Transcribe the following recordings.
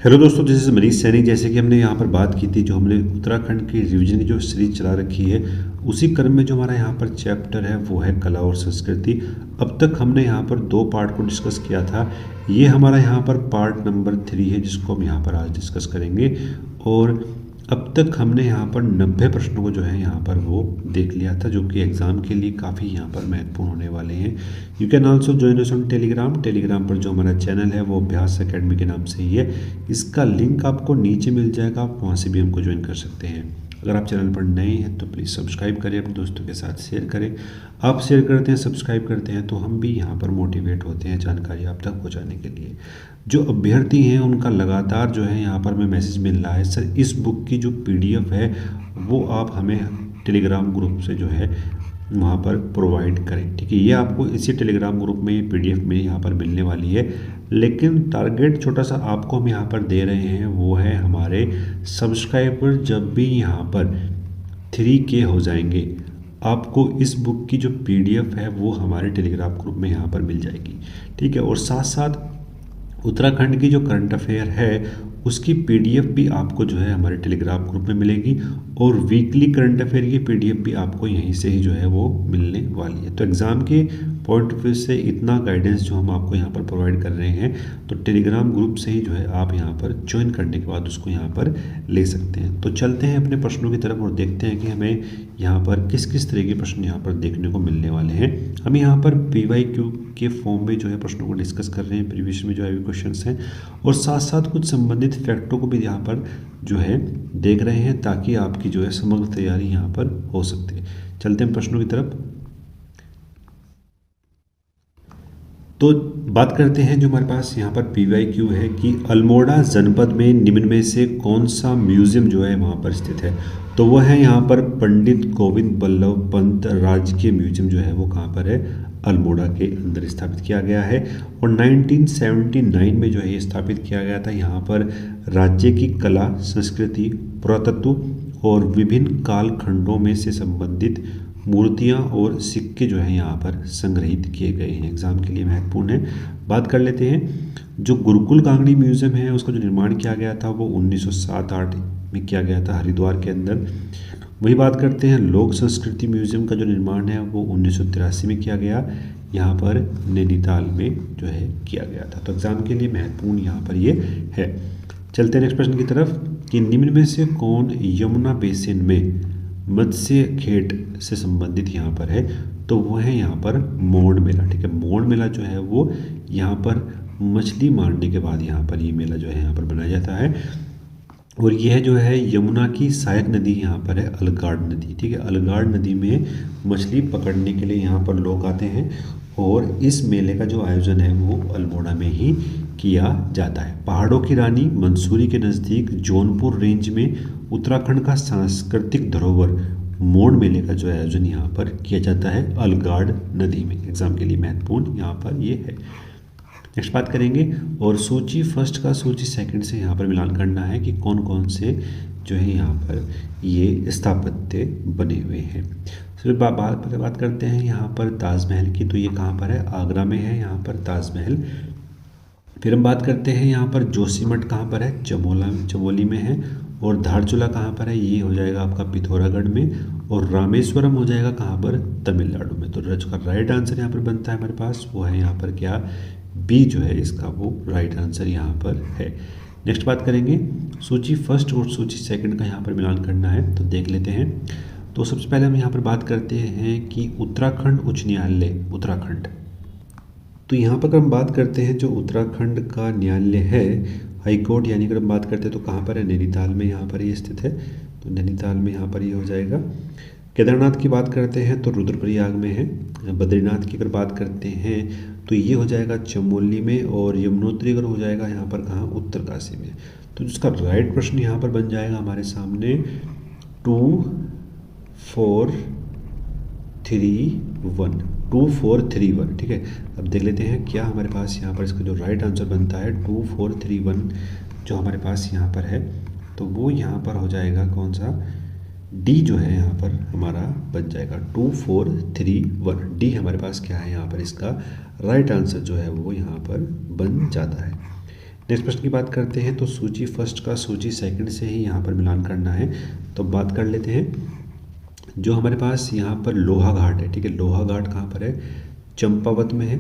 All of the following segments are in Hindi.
हेलो दोस्तों, दिस इज मनीष सैनी। जैसे कि हमने यहाँ पर बात की थी, जो हमने उत्तराखंड की रिवीजन की जो सीरीज चला रखी है, उसी क्रम में जो हमारा यहाँ पर चैप्टर है वो है कला और संस्कृति। अब तक हमने यहाँ पर 2 पार्ट को डिस्कस किया था। ये हमारा यहाँ पर पार्ट नंबर 3 है, जिसको हम यहाँ पर आज डिस्कस करेंगे। और अब तक हमने यहाँ पर 90 प्रश्नों को जो है यहाँ पर वो देख लिया था, जो कि एग्ज़ाम के लिए काफ़ी यहाँ पर महत्वपूर्ण होने वाले हैं। You can also join us on Telegram पर जो हमारा चैनल है वो अभ्यास एकेडमी के नाम से ही है। इसका लिंक आपको नीचे मिल जाएगा, आप वहाँ से भी हमको ज्वाइन कर सकते हैं। अगर आप चैनल पर नए हैं तो प्लीज़ सब्सक्राइब करें, अपने दोस्तों के साथ शेयर करें। आप शेयर करते हैं, सब्सक्राइब करते हैं तो हम भी यहाँ पर मोटिवेट होते हैं जानकारी आप तक पहुँचाने के लिए। जो अभ्यर्थी हैं उनका लगातार जो है यहाँ पर हमें मैसेज मिल रहा है, सर इस बुक की जो PDF है वो आप हमें टेलीग्राम ग्रुप से जो है वहाँ पर प्रोवाइड करें। ठीक है, ये आपको इसी टेलीग्राम ग्रुप में ये PDF में यहाँ पर मिलने वाली है। लेकिन टारगेट छोटा सा आपको हम यहाँ पर दे रहे हैं, वो है हमारे सब्सक्राइबर जब भी यहाँ पर 3K हो जाएंगे, आपको इस बुक की जो PDF है वो हमारे टेलीग्राम ग्रुप में यहाँ पर मिल जाएगी। ठीक है, और साथ साथ उत्तराखंड की जो करंट अफेयर है उसकी PDF भी आपको जो है हमारे टेलीग्राम ग्रुप में मिलेगी, और वीकली करंट अफेयर की PDF भी आपको यहीं से ही जो है वो मिलने वाली है। तो एग्ज़ाम के पॉइंट ऑफ व्यू से इतना गाइडेंस जो हम आपको यहाँ पर प्रोवाइड कर रहे हैं, तो टेलीग्राम ग्रुप से ही जो है आप यहाँ पर ज्वाइन करने के बाद उसको यहाँ पर ले सकते हैं। तो चलते हैं अपने प्रश्नों की तरफ और देखते हैं कि हमें यहाँ पर किस किस तरह के प्रश्न यहाँ पर देखने को मिलने वाले हैं। हम यहाँ पर PYQ के फॉर्म में जो है प्रश्नों को डिस्कस कर रहे हैं, प्रीवियस में जो है क्वेश्चंस हैं, और साथ साथ कुछ संबंधित फैक्टों को भी यहाँ पर जो है देख रहे हैं, ताकि आपकी जो है समग्र तैयारी यहाँ पर हो सकती है। चलते हैं प्रश्नों की तरफ। तो बात करते हैं जो हमारे पास यहाँ पर PYQ है कि अल्मोड़ा जनपद में निम्न में से कौन सा म्यूजियम जो है वहाँ पर स्थित है। तो वो है यहाँ पर पंडित गोविंद बल्लभ पंत राजकीय म्यूजियम जो है वो कहाँ पर है, अल्मोड़ा के अंदर स्थापित किया गया है। और 1979 में जो है ये स्थापित किया गया था। यहाँ पर राज्य की कला, संस्कृति, पुरातत्व और विभिन्न कालखंडों में से संबंधित मूर्तियाँ और सिक्के जो हैं यहाँ पर संग्रहित किए गए हैं। एग्जाम के लिए महत्वपूर्ण है। बात कर लेते हैं, जो गुरुकुल कांगड़ी म्यूजियम है उसका जो निर्माण किया गया था वो 1907-8 में किया गया था हरिद्वार के अंदर। वही बात करते हैं, लोक संस्कृति म्यूजियम का जो निर्माण है वो 1983 में किया गया, यहाँ पर नैनीताल में जो है किया गया था। तो एग्ज़ाम के लिए महत्वपूर्ण यहाँ पर ये है। चलते हैं नेक्स्ट प्रश्न की तरफ कि निम्न में से कौन यमुना बेसिन में मत्स्य खेत से संबंधित यहाँ पर है। तो वो है यहाँ पर मोड़ मेला। ठीक है, मोड़ मेला जो है वो यहाँ पर मछली मारने के बाद यहाँ पर ये मेला जो है यहाँ पर बनाया जाता है। और यह जो है यमुना की सहायक नदी यहाँ पर है अलगाड़ नदी। ठीक है, अलगाड़ नदी में मछली पकड़ने के लिए यहाँ पर लोग आते हैं, और इस मेले का जो आयोजन है वो अल्मोड़ा में ही किया जाता है। पहाड़ों की रानी मंसूरी के नज़दीक जौनपुर रेंज में उत्तराखंड का सांस्कृतिक धरोहर मोड़ मेले का जो आयोजन यहाँ पर किया जाता है अलगाड़ नदी में। एग्जाम के लिए महत्वपूर्ण यहाँ पर ये है। नेक्स्ट बात करेंगे, और सूची फर्स्ट का सूची सेकंड से यहाँ पर मिलान करना है कि कौन कौन से जो है यहाँ पर ये स्थापत्य बने हुए हैं। फिर बात करते हैं यहाँ पर ताजमहल की। तो ये कहाँ पर है, आगरा में है यहाँ पर ताजमहल। फिर हम बात करते हैं यहाँ पर जोशीमठ कहाँ पर है, चमोली में है। और धारचूला कहाँ पर है, ये हो जाएगा आपका पिथौरागढ़ में। और रामेश्वरम हो जाएगा कहाँ पर, तमिलनाडु में। तो जो राइट आंसर यहाँ पर बनता है हमारे पास वो है यहाँ पर क्या, बी जो है इसका वो राइट आंसर यहाँ पर है। नेक्स्ट बात करेंगे, सूची फर्स्ट और सूची सेकंड का यहाँ पर मिलान करना है, तो देख लेते हैं। तो सबसे पहले हम यहाँ पर बात करते हैं कि उत्तराखंड उच्च न्यायालय उत्तराखंड। तो यहाँ पर अगर हम बात करते हैं जो उत्तराखंड का न्यायालय है, हाई कोर्ट, यानी अगर हम बात करते हैं तो कहाँ पर है, नैनीताल में यहाँ पर ये स्थित है। तो नैनीताल में यहाँ पर ये हो जाएगा। केदारनाथ की बात करते हैं तो रुद्रप्रयाग में है। बद्रीनाथ की अगर बात करते हैं तो ये हो जाएगा चमोली में। और यमुनोत्री अगर हो जाएगा यहाँ पर कहाँ, उत्तरकाशी में। तो जिसका राइट प्रश्न यहाँ पर बन जाएगा हमारे सामने 2 4 3 1 2 4 3 1। ठीक है, अब देख लेते हैं क्या हमारे पास यहाँ पर इसका जो राइट आंसर बनता है 2 4 3 1 जो हमारे पास यहाँ पर है। तो वो यहाँ पर हो जाएगा कौन सा, डी जो है यहाँ पर हमारा बन जाएगा 2 4 3 1। डी हमारे पास क्या है यहाँ पर, इसका राइट आंसर जो है वो यहाँ पर बन जाता है। नेक्स्ट प्रश्न की बात करते हैं तो सूची फर्स्ट का सूची सेकंड से ही यहाँ पर मिलान करना है। तो बात कर लेते हैं, जो हमारे पास यहाँ पर लोहा घाट है, ठीक है, लोहा घाट कहाँ पर है, चंपावत में है,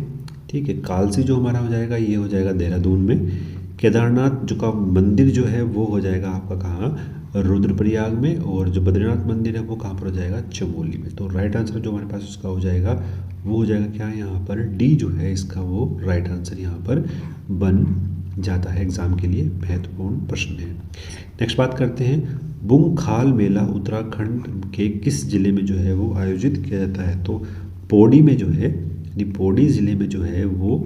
ठीक है। कालसी जो हमारा हो जाएगा ये हो जाएगा देहरादून में। केदारनाथ जो का मंदिर जो है वो हो जाएगा आपका कहाँ, रुद्रप्रयाग में। और जो बद्रीनाथ मंदिर है वो कहाँ पर हो जाएगा, चमोली में। तो राइट आंसर जो हमारे पास उसका हो जाएगा वो हो जाएगा क्या, यहाँ पर डी जो है इसका वो राइट आंसर यहाँ पर बन जाता है। एग्जाम के लिए महत्वपूर्ण प्रश्न है। नेक्स्ट बात करते हैं, बुंगखाल मेला उत्तराखंड के किस जिले में जो है वो आयोजित किया जाता है। तो पौड़ी में जो है, यानी पौड़ी ज़िले में जो है वो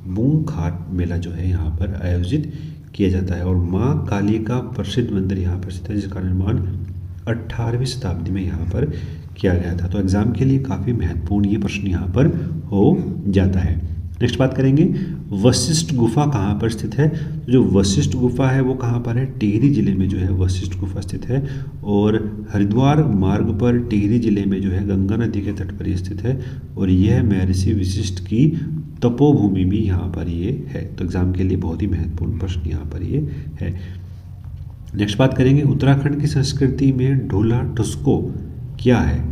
बुंगखाल मेला जो है यहाँ पर आयोजित किया जाता है। और माँ काली का प्रसिद्ध मंदिर यहाँ पर स्थित है, जिसका निर्माण 18वीं शताब्दी में यहाँ पर किया गया था। तो एग्जाम के लिए काफ़ी महत्वपूर्ण ये प्रश्न यहाँ पर हो जाता है। नेक्स्ट बात करेंगे, वशिष्ठ गुफा कहाँ पर स्थित है। तो जो वशिष्ठ गुफा है वो कहाँ पर है, टिहरी जिले में जो है वशिष्ठ गुफा स्थित है। और हरिद्वार मार्ग पर टिहरी जिले में जो है गंगा नदी के तट पर ये स्थित है। और यह महर्षि वशिष्ठ की तपोभूमि भी यहाँ पर ये है। तो एग्जाम के लिए बहुत ही महत्वपूर्ण प्रश्न यहाँ पर ये है। नेक्स्ट बात करेंगे, उत्तराखंड की संस्कृति में ढोला टुस्को क्या है।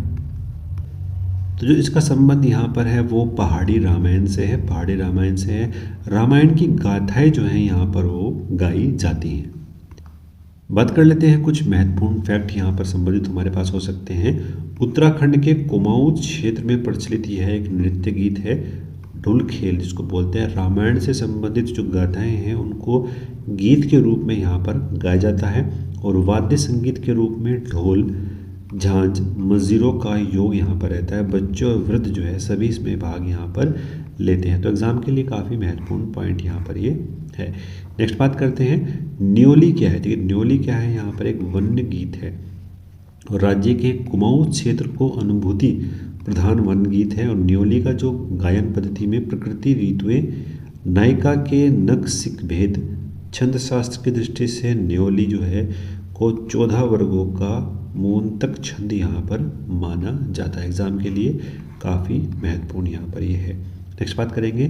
तो जो इसका संबंध यहाँ पर है वो पहाड़ी रामायण से है, पहाड़ी रामायण से है। रामायण की गाथाएं जो हैं यहाँ पर वो गाई जाती हैं। बात कर लेते हैं कुछ महत्वपूर्ण फैक्ट यहाँ पर संबंधित हमारे पास हो सकते हैं। उत्तराखंड के कुमाऊं क्षेत्र में प्रचलित यह एक नृत्य गीत है, ढोल खेल जिसको बोलते हैं। रामायण से संबंधित जो गाथाएं हैं उनको गीत के रूप में यहाँ पर गाया जाता है। और वाद्य संगीत के रूप में ढोल, झांझ, मजीरों का योग यहाँ पर रहता है। बच्चे और वृद्ध जो है सभी इसमें भाग यहाँ पर लेते हैं। तो एग्जाम के लिए काफ़ी महत्वपूर्ण पॉइंट यहाँ पर ये है। नेक्स्ट बात करते हैं, न्योली क्या है। ठीक है, न्योली क्या है, यहाँ पर एक वन्य गीत है और राज्य के कुमाऊं क्षेत्र को अनुभूति प्रधान वन्य गीत है। और न्योली का जो गायन पद्धति में प्रकृति, ऋतुएं, नायिका के नग सिक भेद, छंद शास्त्र की दृष्टि से न्योली जो है को 14 वर्गों का मूंतक छंद यहाँ पर माना जाता है। एग्जाम के लिए काफ़ी महत्वपूर्ण यहाँ पर ये है। नेक्स्ट बात करेंगे,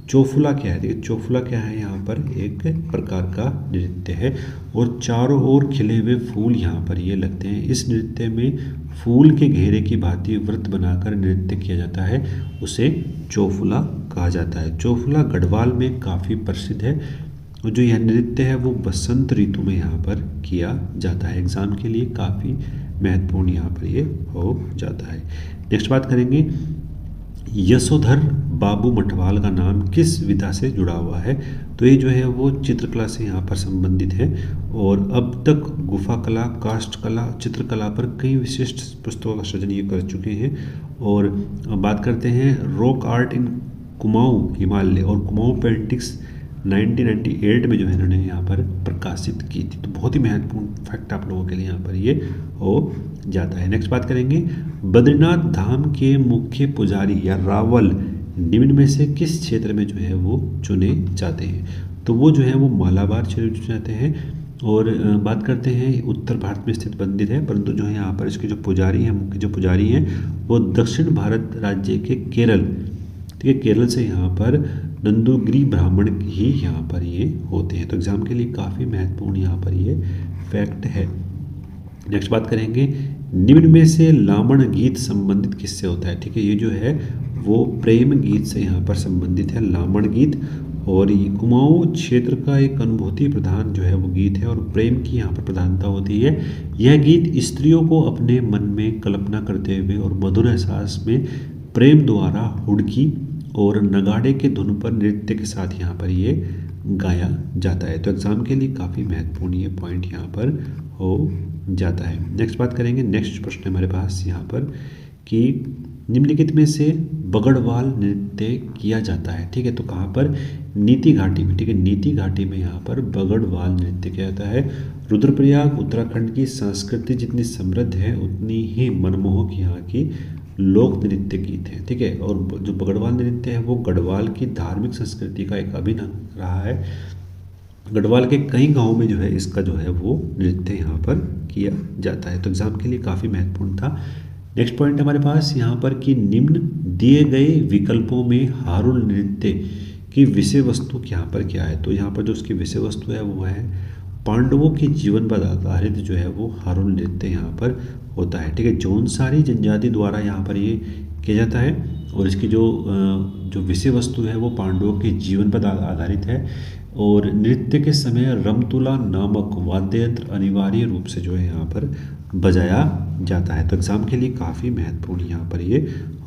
चोफुला क्या है। देखिए चोफुला क्या है, यहाँ पर एक प्रकार का नृत्य है और चारों ओर खिले हुए फूल यहाँ पर ये लगते हैं। इस नृत्य में फूल के घेरे की भांति वृत्त बनाकर नृत्य किया जाता है, उसे चोफुला कहा जाता है। चोफुला गढ़वाल में काफ़ी प्रसिद्ध है और जो यह नृत्य है वो बसंत ऋतु में यहाँ पर किया जाता है। एग्जाम के लिए काफ़ी महत्वपूर्ण यहाँ पर ये हो जाता है। नेक्स्ट बात करेंगे, यशोधर बाबू मठवाल का नाम किस विधा से जुड़ा हुआ है। तो ये जो है वो चित्रकला से यहाँ पर संबंधित है और अब तक गुफा कला, काष्ठ कला, चित्रकला पर कई विशिष्ट पुस्तकों का सृजन ये कर चुके हैं। और बात करते हैं rock art in Kumaon Himalaya और कुमाऊं पेंटिंग्स 1998 में जो है इन्होंने यहाँ पर प्रकाशित की थी। तो बहुत ही महत्वपूर्ण फैक्ट आप लोगों के लिए यहाँ पर ये हो जाता है। नेक्स्ट बात करेंगे, बद्रीनाथ धाम के मुख्य पुजारी या रावल निम्न में से किस क्षेत्र में जो है वो चुने जाते हैं। तो वो जो है वो मालाबार क्षेत्र चुने जाते हैं। और बात करते हैं उत्तर भारत में स्थित मंदिर है, परंतु जो है यहाँ पर इसके जो पुजारी हैं, मुख्य जो पुजारी हैं वो दक्षिण भारत राज्य के केरल, ठीक है, केरल से यहाँ पर नंदुगिरी ब्राह्मण ही यहाँ पर ये होते हैं। तो एग्जाम के लिए काफ़ी महत्वपूर्ण यहाँ पर ये फैक्ट है। नेक्स्ट बात करेंगे, निम्न में से लामण गीत संबंधित किससे होता है। ठीक है, ये जो है वो प्रेम गीत से यहाँ पर संबंधित है लामण गीत। और ये कुमाऊं क्षेत्र का एक अनुभूति प्रधान जो है वो गीत है और प्रेम की यहाँ पर प्रधानता होती है। यह गीत स्त्रियों को अपने मन में कल्पना करते हुए और मधुर एहसास में प्रेम द्वारा हुड़की और नगाड़े के धुन पर नृत्य के साथ यहाँ पर ये गाया जाता है। तो एग्जाम के लिए काफ़ी महत्वपूर्ण ये पॉइंट यहाँ पर हो जाता है। नेक्स्ट बात करेंगे, नेक्स्ट प्रश्न हमारे पास यहाँ पर कि निम्नलिखित में से बगड़वाल नृत्य किया जाता है। ठीक है, तो कहाँ पर, नीति घाटी में। ठीक है, नीति घाटी में यहाँ पर बगड़वाल नृत्य किया जाता है। रुद्रप्रयाग उत्तराखंड की संस्कृति जितनी समृद्ध है उतनी ही मनमोहक यहाँ की लोक नृत्य गीत है। ठीक है, और जो बगड़वाल नृत्य है वो गढ़वाल की धार्मिक संस्कृति का एक अभिन्न अंग रहा है। गढ़वाल के कई गांवों में जो है इसका जो है वो नृत्य यहाँ पर किया जाता है। तो एग्जाम के लिए काफ़ी महत्वपूर्ण था। नेक्स्ट पॉइंट हमारे पास यहाँ पर कि निम्न दिए गए विकल्पों में हारुल नृत्य कि विषय वस्तु यहाँ पर क्या है। तो यहाँ पर जो उसकी विषय वस्तु है वो है पांडवों के जीवन पर आधारित जो है वो हारून नृत्य यहाँ पर होता है। ठीक है, जौनसारी जनजाति द्वारा यहाँ पर ये किया जाता है और इसकी जो विषय वस्तु है वो पांडवों के जीवन पर आधारित है। और नृत्य के समय रमतुला नामक वाद्य यंत्र अनिवार्य रूप से जो है यहाँ पर बजाया जाता है। तो एग्जाम के लिए काफ़ी महत्वपूर्ण यहाँ पर ये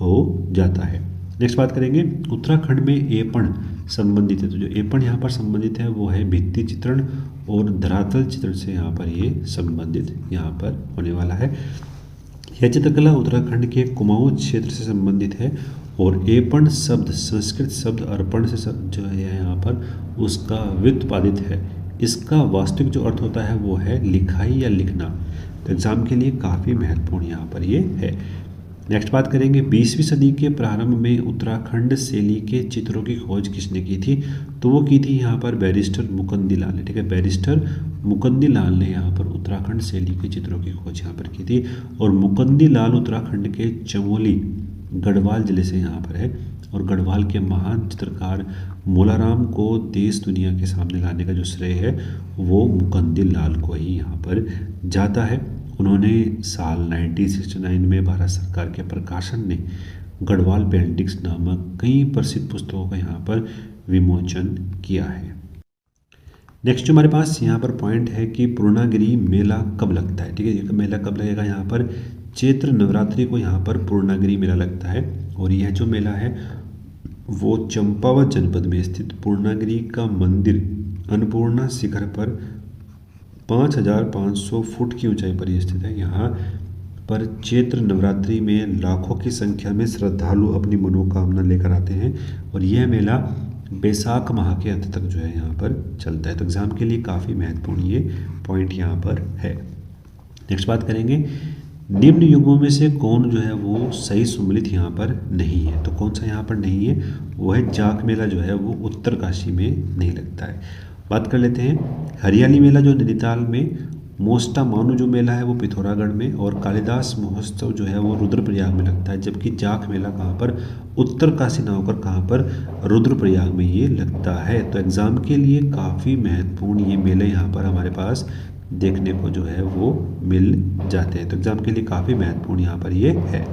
हो जाता है। नेक्स्ट बात करेंगे, उत्तराखंड में एपण संबंधित है। तो जो एपण यहाँ पर संबंधित है वो है भित्ति चित्रण और धरातल चित्रण से यहाँ पर ये संबंधित यहाँ पर होने वाला है। यह चित्रकला उत्तराखंड के कुमाऊं क्षेत्र से संबंधित है और एपण शब्द संस्कृत शब्द अर्पण से जो है यहाँ पर उसका व्युत्पादित है। इसका वास्तविक जो अर्थ होता है वो है लिखाई या लिखना। तो एग्जाम के लिए काफ़ी महत्वपूर्ण यहाँ पर ये है। नेक्स्ट बात करेंगे, 20वीं सदी के प्रारंभ में उत्तराखंड शैली के चित्रों की खोज किसने की थी। तो वो की थी यहाँ पर बैरिस्टर मुकंदी लाल ने। ठीक है, बैरिस्टर मुकंदी लाल ने यहाँ पर उत्तराखंड शैली के चित्रों की खोज यहाँ पर की थी। और मुकंदी लाल उत्तराखंड के चमोली गढ़वाल जिले से यहाँ पर है और गढ़वाल के महान चित्रकार मोलाराम को देश दुनिया के सामने लाने का जो श्रेय है वो मुकंदी लाल को ही यहाँ पर जाता है। उन्होंने साल 1969 में भारत सरकार के प्रकाशन ने गढ़वाल पेंटिंग्स नामक कई प्रसिद्ध पुस्तकों का यहाँ पर विमोचन किया है। नेक्स्ट जो हमारे पास यहाँ पर पॉइंट है कि पूर्णागिरी मेला कब लगता है। ठीक है, ये मेला कब लगेगा, यहाँ पर चैत्र नवरात्रि को यहाँ पर पूर्णागिरी मेला लगता है। और यह जो मेला है वो चंपावत जनपद में स्थित पूर्णागिरी का मंदिर अन्नपूर्णा शिखर पर 5500 फुट की ऊंचाई पर स्थित है। यहाँ पर चैत्र नवरात्रि में लाखों की संख्या में श्रद्धालु अपनी मनोकामना लेकर आते हैं और यह मेला बैसाख माह के अंत तक जो है यहाँ पर चलता है। तो एग्जाम के लिए काफ़ी महत्वपूर्ण ये पॉइंट यहाँ पर है। नेक्स्ट बात करेंगे, निम्न युगों में से कौन जो है वो सही सम्मिलित यहाँ पर नहीं है। तो कौन सा यहाँ पर नहीं है, वो है जाख मेला जो है वो उत्तरकाशी में नहीं लगता है। बात कर लेते हैं हरियाली मेला जो नैनीताल में, मोस्टा मानू जो मेला है वो पिथौरागढ़ में और कालिदास महोत्सव जो है वो रुद्रप्रयाग में लगता है। जबकि जाख मेला कहाँ पर, उत्तरकाशी ना होकर कहाँ पर, रुद्रप्रयाग में ये लगता है। तो एग्जाम के लिए काफ़ी महत्वपूर्ण ये मेले यहाँ पर हमारे पास देखने को जो है वो मिल जाते हैं। तो एग्जाम के लिए काफ़ी महत्वपूर्ण यहाँ पर ये है।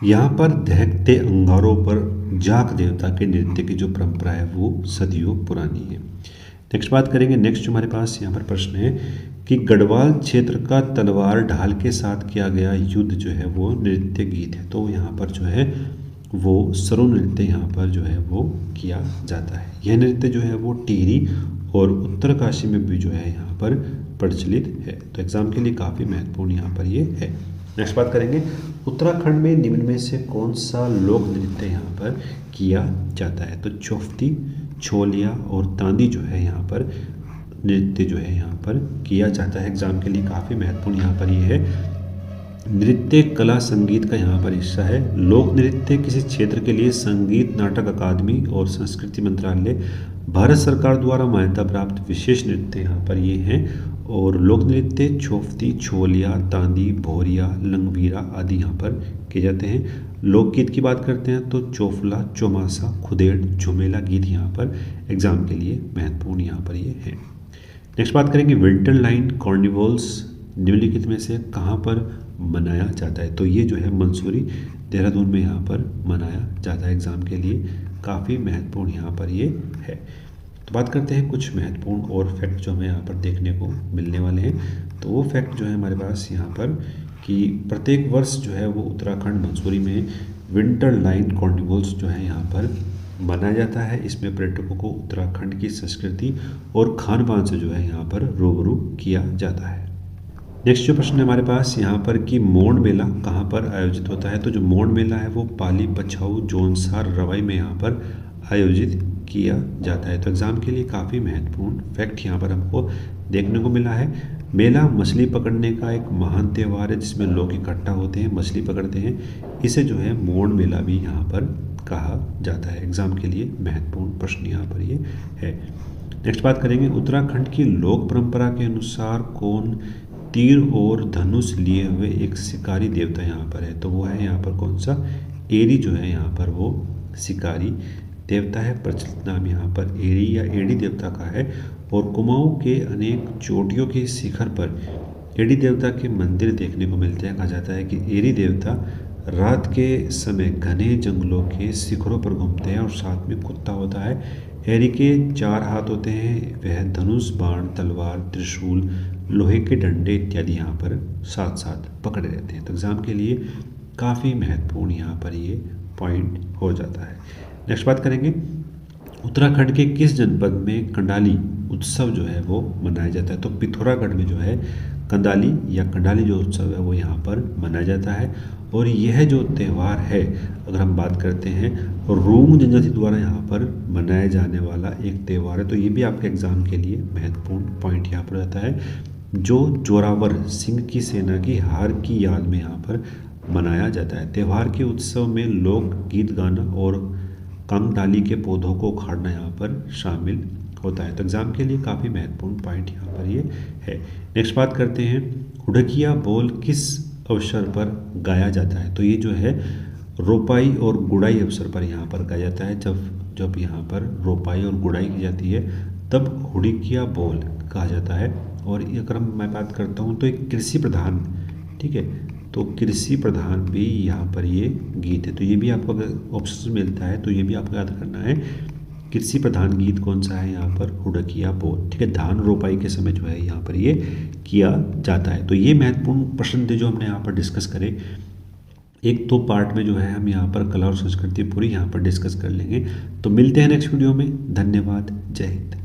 यहाँ पर दहकते अंगारों पर जाख देवता के नृत्य की जो परंपरा है वो सदियों पुरानी है। नेक्स्ट बात करेंगे, नेक्स्ट हमारे पास यहाँ पर प्रश्न है कि गढ़वाल क्षेत्र का तलवार ढाल के साथ किया गया युद्ध जो है वो नृत्य गीत है। तो यहाँ पर जो है वो सरु नृत्य यहाँ पर जो है वो किया जाता है। यह नृत्य जो है वो टिहरी और उत्तरकाशी में भी जो है यहाँ पर प्रचलित है। तो एग्जाम के लिए काफ़ी महत्वपूर्ण यहाँ पर ये है। नेक्स्ट बात करेंगे, उत्तराखंड में निम्न में से कौन सा लोक नृत्य यहाँ पर किया जाता है। तो चौफ्ती, छोलिया और तांदी जो है यहाँ पर नृत्य जो है यहाँ पर किया जाता है। एग्जाम के लिए काफ़ी महत्वपूर्ण यहाँ पर ये है। नृत्य कला संगीत का यहाँ पर हिस्सा है। लोक नृत्य किसी क्षेत्र के लिए संगीत नाटक अकादमी और संस्कृति मंत्रालय भारत सरकार द्वारा मान्यता प्राप्त विशेष नृत्य यहाँ पर ये हैं। और लोक नृत्य छोफ्ती, छोलिया, तांदी, भोरिया, लंगवीरा आदि यहाँ पर किए जाते हैं। लोकगीत की बात करते हैं तो चोफला, चौमासा, खुदेड़, झुमेला गीत यहाँ पर एग्जाम के लिए महत्वपूर्ण यहाँ पर ये है। नेक्स्ट बात करेंगे, विंटर लाइन कॉर्निवल्स निम्नलिखित में से कहाँ पर मनाया जाता है। तो ये जो है मंसूरी, देहरादून में यहाँ पर मनाया जाता है। एग्जाम के लिए काफ़ी महत्वपूर्ण यहाँ पर ये है। तो बात करते हैं कुछ महत्वपूर्ण और फैक्ट जो हमें यहाँ पर देखने को मिलने वाले हैं। तो वो फैक्ट जो है हमारे पास यहाँ पर कि प्रत्येक वर्ष जो है वो उत्तराखंड मंसूरी में विंटर लाइन कॉर्निवल्स जो है यहाँ पर मनाया जाता है। इसमें पर्यटकों को उत्तराखंड की संस्कृति और खान पान से जो है यहाँ पर रूबरू किया जाता है। नेक्स्ट जो प्रश्न है हमारे पास यहाँ पर कि मोड़ मेला कहाँ पर आयोजित होता है। तो जो मोड़ मेला है वो पाली, पछाऊ, जौनसार, रवाई में यहाँ पर आयोजित किया जाता है। तो एग्जाम के लिए काफ़ी महत्वपूर्ण फैक्ट यहाँ पर हमको देखने को मिला है। मेला मछली पकड़ने का एक महान त्यौहार है जिसमें लोग इकट्ठा होते हैं, मछली पकड़ते हैं। इसे जो है मोड़ मेला भी यहाँ पर कहा जाता है। एग्जाम के लिए महत्वपूर्ण प्रश्न यहाँ पर ये है। नेक्स्ट बात करेंगे, उत्तराखंड की लोक परंपरा के अनुसार कौन तीर और धनुष लिए हुए एक शिकारी देवता यहाँ पर है। तो वो है यहाँ पर कौन सा, एरी जो है यहाँ पर वो शिकारी देवता है। प्रचलित नाम यहाँ पर एरी या एडी देवता का है। और कुमाऊं के अनेक चोटियों के शिखर पर एडी देवता के मंदिर देखने को मिलते हैं। कहा जाता है कि एरी देवता रात के समय घने जंगलों के शिखरों पर घूमते हैं और साथ में कुत्ता होता है। एरी के 4 हाथ होते हैं। वह धनुष, बाण, तलवार, त्रिशूल, लोहे के डंडे इत्यादि यहाँ पर साथ साथ पकड़े रहते हैं। तो एग्ज़ाम के लिए काफ़ी महत्वपूर्ण यहाँ पर ये पॉइंट हो जाता है। नेक्स्ट बात करेंगे, उत्तराखंड के किस जनपद में कंडाली उत्सव जो है वो मनाया जाता है। तो पिथौरागढ़ में जो है कंडाली या कंडाली जो उत्सव है वो यहाँ पर मनाया जाता है। और यह जो त्यौहार है, अगर हम बात करते हैं, रूंग जनजाति द्वारा यहाँ पर मनाया जाने वाला एक त्यौहार है। तो ये भी आपके एग्ज़ाम के लिए महत्वपूर्ण पॉइंट यहाँ पर आता है, जो जोरावर सिंह की सेना की हार की याद में यहाँ पर मनाया जाता है। त्यौहार के उत्सव में लोक गीत गाना और कंगडाली के पौधों को उखाड़ना यहाँ पर शामिल होता है। तो एग्ज़ाम के लिए काफ़ी महत्वपूर्ण पॉइंट यहाँ पर ये है। नेक्स्ट बात करते हैं, हुडकिया बोल किस अवसर पर गाया जाता है। तो ये जो है रोपाई और गुड़ाई अवसर पर यहाँ पर गाया जाता है। जब यहाँ पर रोपाई और गुड़ाई की जाती है तब हुडकिया बोल कहा जाता है। और अगर मैं बात करता हूँ तो एक कृषि प्रधान, ठीक है, तो कृषि प्रधान भी यहाँ पर ये गीत है। तो ये भी आपको अगर ऑप्शन मिलता है तो ये भी आपको याद करना है, कृषि प्रधान गीत कौन सा है यहाँ पर, हुडकिया बोल, ठीक है। धान रोपाई के समय जो है यहाँ पर ये किया जाता है। तो ये महत्वपूर्ण प्रश्न थे जो हमने यहाँ पर डिस्कस करे। एक दो पार्ट में जो है हम यहाँ पर कला और संस्कृति पूरी यहाँ पर डिस्कस कर लेंगे। तो मिलते हैं नेक्स्ट वीडियो में। धन्यवाद। जय हिंद।